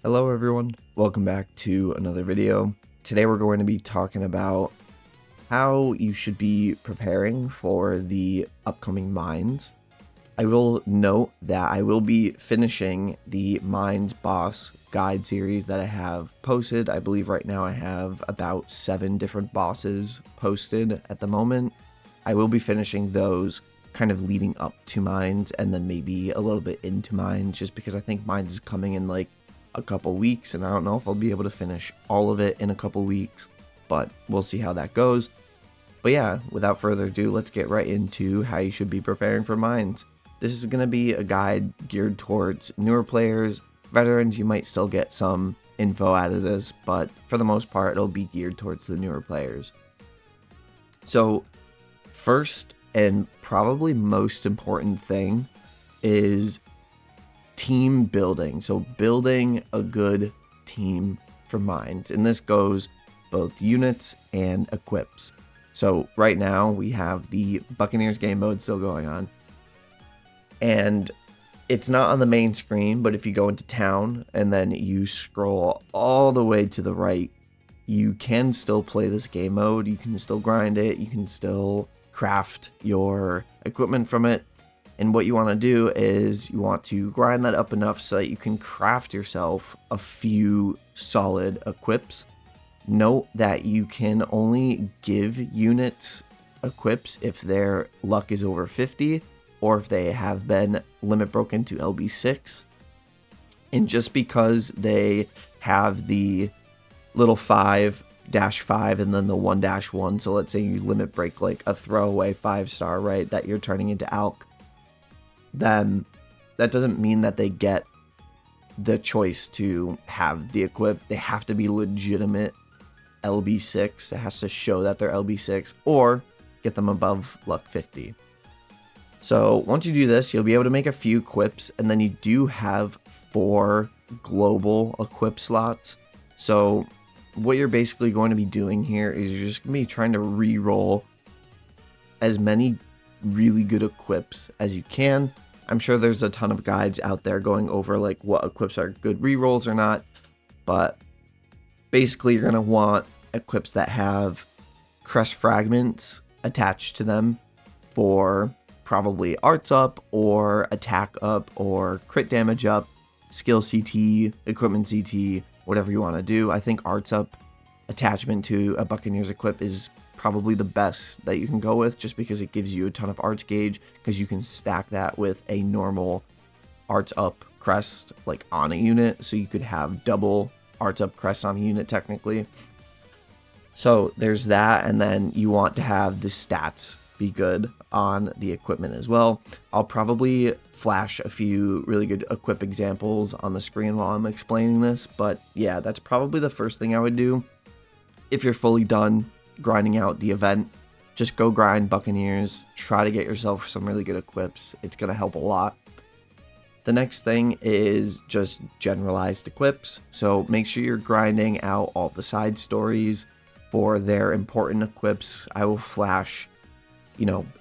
Hello everyone, welcome back to another video. Today we're going to be talking about how you should be preparing for the upcoming mines. I will note that I will be finishing the mines boss guide series that I have posted. I believe right now I have about 7 different bosses posted at the moment. I will be finishing those kind of leading up to mines and then maybe a little bit into mines, just because I think mines is coming in like a couple weeks, and I don't know if I'll be able to finish all of it in a couple weeks, but we'll see how that goes. But yeah, without further ado, let's get right into how you should be preparing for mines. This is going to be a guide geared towards newer players. Veterans, you might still get some info out of this, but for the most part, it'll be geared towards the newer players. So first and probably most important thing is team building. So building a good team for mines, and this goes both units and equips. So right now we have the Buccaneers game mode still going on, and it's not on the main screen, but if you go into town and then you scroll all the way to the right, you can still play this game mode. You can still grind it, you can still craft your equipment from it. And what you want to do is you want to grind that up enough so that you can craft yourself a few solid equips. Note that you can only give units equips if their luck is over 50 or if they have been limit broken to LB6. And just because they have the little 5-5 and then the 1-1, so let's say you limit break like a throwaway 5-star, right, that you're turning into Alk, then that doesn't mean that they get the choice to have the equip. They have to be legitimate LB6. It has to show that they're LB6 or get them above luck 50. So once you do this, you'll be able to make a few equips, and then you do have 4 global equip slots. So what you're basically going to be doing here is you're just going to be trying to re-roll as many really good equips as you can. I'm sure there's a ton of guides out there going over like what equips are good rerolls or not, but basically you're going to want equips that have crest fragments attached to them for probably arts up or attack up or crit damage up, skill CT, equipment CT, whatever you want to do. I think arts up attachment to a Buccaneers equip is probably the best that you can go with, just because it gives you a ton of arts gauge, because you can stack that with a normal arts up crest like on a unit, so you could have double arts up crest on a unit technically. So there's that, and then you want to have the stats be good on the equipment as well. I'll probably flash a few really good equip examples on the screen while I'm explaining this, but yeah, that's probably the first thing I would do. If you're fully done grinding out the event, just go grind Buccaneers, try to get yourself some really good equips. It's going to help a lot. The next thing is just generalized equips. So make sure you're grinding out all the side stories for their important equips. I will flash,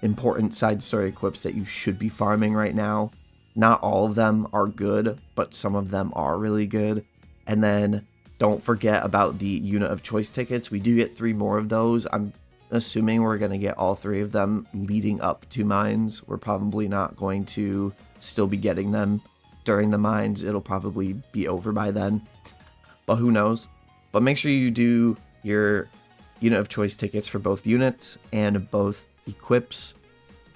important side story equips that you should be farming right now. Not all of them are good, but some of them are really good. And then don't forget about the unit of choice tickets. We do get 3 more of those. I'm assuming we're going to get all 3 of them leading up to mines. We're probably not going to still be getting them during the mines. It'll probably be over by then, but who knows. But make sure you do your unit of choice tickets for both units and both equips.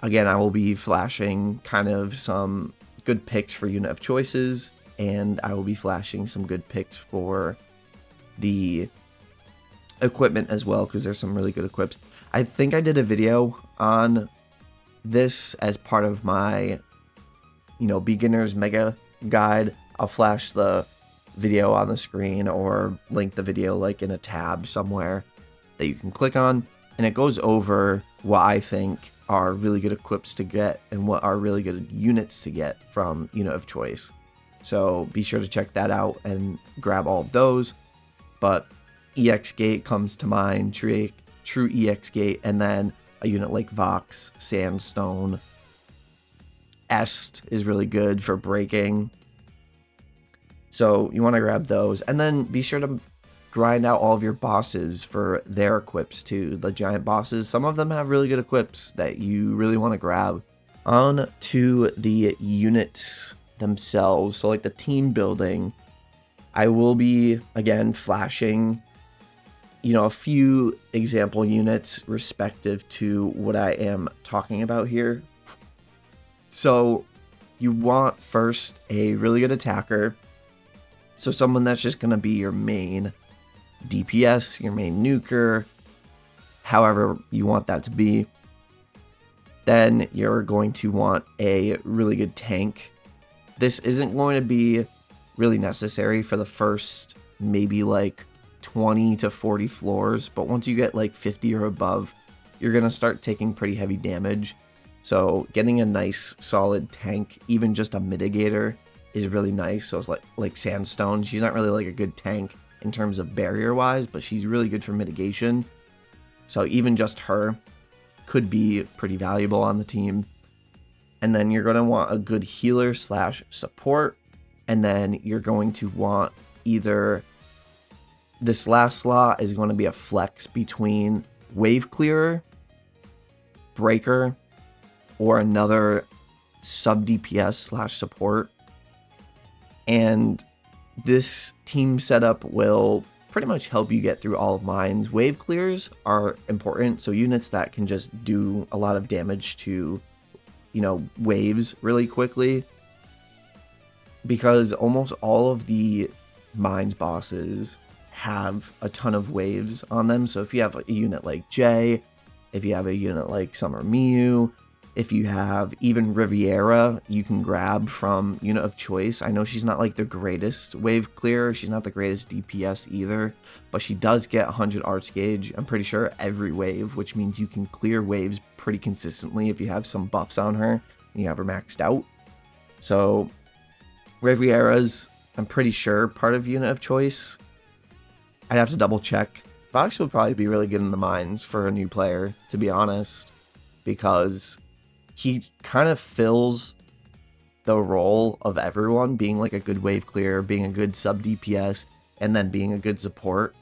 Again, I will be flashing kind of some good picks for unit of choices, and I will be flashing some good picks for the equipment as well, because there's some really good equips. I think I did a video on this as part of my beginners mega guide. I'll flash the video on the screen or link the video like in a tab somewhere that you can click on, and it goes over what I think are really good equips to get and what are really good units to get from unit of choice. So be sure to check that out and grab all of those. But EX Gate comes to mind, true EX Gate, and then a unit like Vox, Sandstone, Est is really good for breaking. So you want to grab those, and then be sure to grind out all of your bosses for their equips too. The giant bosses, some of them have really good equips that you really want to grab. On to the units themselves, so like the team building, I will be again flashing a few example units respective to what I am talking about here. So you want first a really good attacker, so someone that's just going to be your main DPS, your main nuker, however you want that to be. Then you're going to want a really good tank. This isn't going to be really necessary for the first maybe like 20 to 40 floors, but once you get like 50 or above, you're going to start taking pretty heavy damage. So getting a nice solid tank, even just a mitigator, is really nice. So it's like Sandstone. She's not really like a good tank in terms of barrier wise, but she's really good for mitigation. So even just her could be pretty valuable on the team. And then you're going to want a good healer / support. And then you're going to want either, this last slot is going to be a flex between wave clearer, breaker, or another sub DPS / support. And this team setup will pretty much help you get through all of mines. Wave clears are important, so units that can just do a lot of damage to, waves really quickly. Because almost all of the mines bosses have a ton of waves on them. So if you have a unit like Jay, if you have a unit like Summer Miu, if you have even Riviera, you can grab from unit of choice. I know she's not like the greatest wave clearer. She's not the greatest DPS either, but she does get 100 arts gauge, I'm pretty sure, every wave, which means you can clear waves pretty consistently if you have some buffs on her and you have her maxed out. So Riviera's, I'm pretty sure, part of unit of choice. I'd have to double check. Vox would probably be really good in the mines for a new player, to be honest, because he kind of fills the role of everyone, being like a good wave clear, being a good sub DPS, and then being a good support.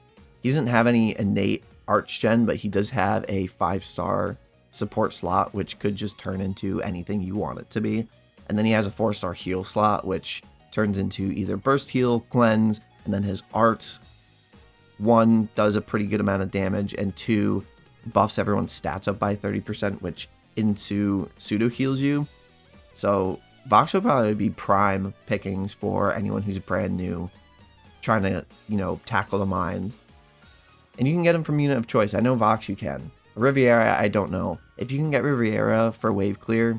He doesn't have any innate arch gen, but he does have a 5-star support slot, which could just turn into anything you want it to be. And then he has a 4-star heal slot, which turns into either burst heal, cleanse, and then his art, 1, does a pretty good amount of damage, and 2, buffs everyone's stats up by 30%, which into pseudo heals you. So Vox would probably be prime pickings for anyone who's brand new trying to tackle the mine. And you can get him from unit of choice. I know Vox you can. Riviera, I don't know. If you can get Riviera for wave clear,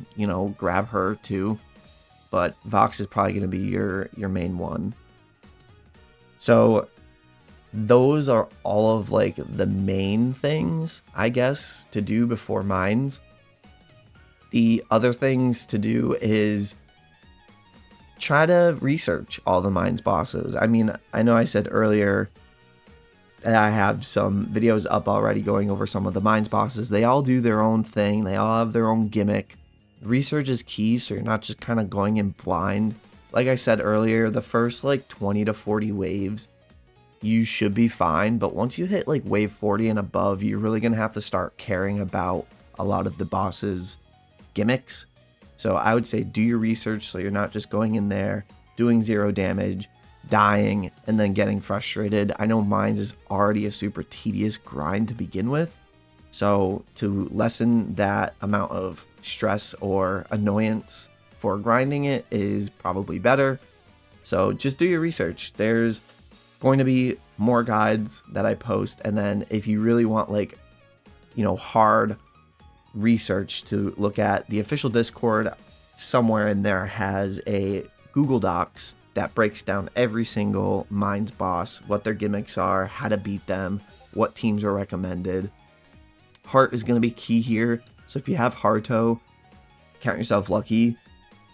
grab her too, but Vox is probably going to be your main one. So those are all of like the main things, I guess, to do before mines. The other things to do is try to research all the mines bosses. I mean, I know I said earlier that I have some videos up already going over some of the mines bosses. They all do their own thing. They all have their own gimmick. Research is key, so you're not just kind of going in blind. Like I said earlier, the first like 20 to 40 waves, you should be fine. But once you hit like wave 40 and above, you're really going to have to start caring about a lot of the bosses' gimmicks. So I would say do your research so you're not just going in there, doing 0 damage, dying, and then getting frustrated. I know mines is already a super tedious grind to begin with. So to lessen that amount of stress or annoyance for grinding it is probably better. So just do your research. There's going to be more guides that I post. And then if you really want like, hard research to look at, the official Discord somewhere in there has a Google Docs that breaks down every single mines boss, what their gimmicks are, how to beat them, what teams are recommended. Heart is going to be key here. So if you have Hearto, count yourself lucky.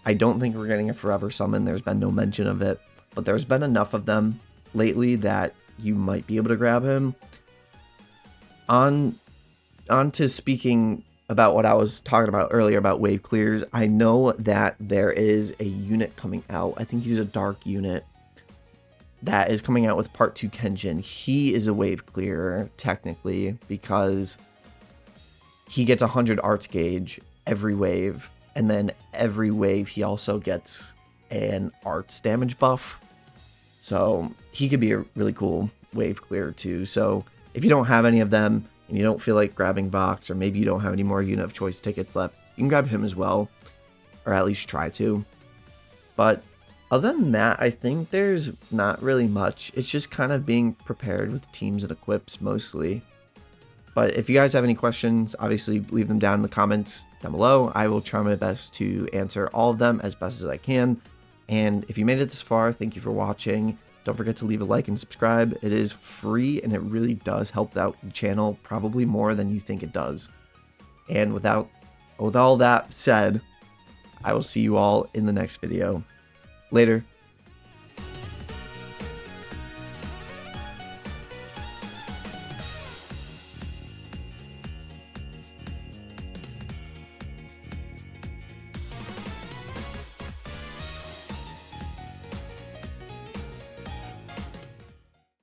I don't think we're getting a forever summon. There's been no mention of it, but there's been enough of them lately that you might be able to grab him. On to speaking about what I was talking about earlier about wave clears. I know that there is a unit coming out. I think he's a dark unit that is coming out with Part 2 Kenshin, he is a wave clearer, technically, because he gets 100 arts gauge every wave, and then every wave he also gets an arts damage buff. So he could be a really cool wave clearer too. So if you don't have any of them, and you don't feel like grabbing Vox, or maybe you don't have any more unit of choice tickets left, you can grab him as well, or at least try to. But other than that, I think there's not really much. It's just kind of being prepared with teams and equips mostly. But if you guys have any questions, obviously leave them down in the comments down below. I will try my best to answer all of them as best as I can. And if you made it this far, thank you for watching. Don't forget to leave a like and subscribe. It is free and it really does help out the channel, probably more than you think it does. And with all that said, I will see you all in the next video. Later.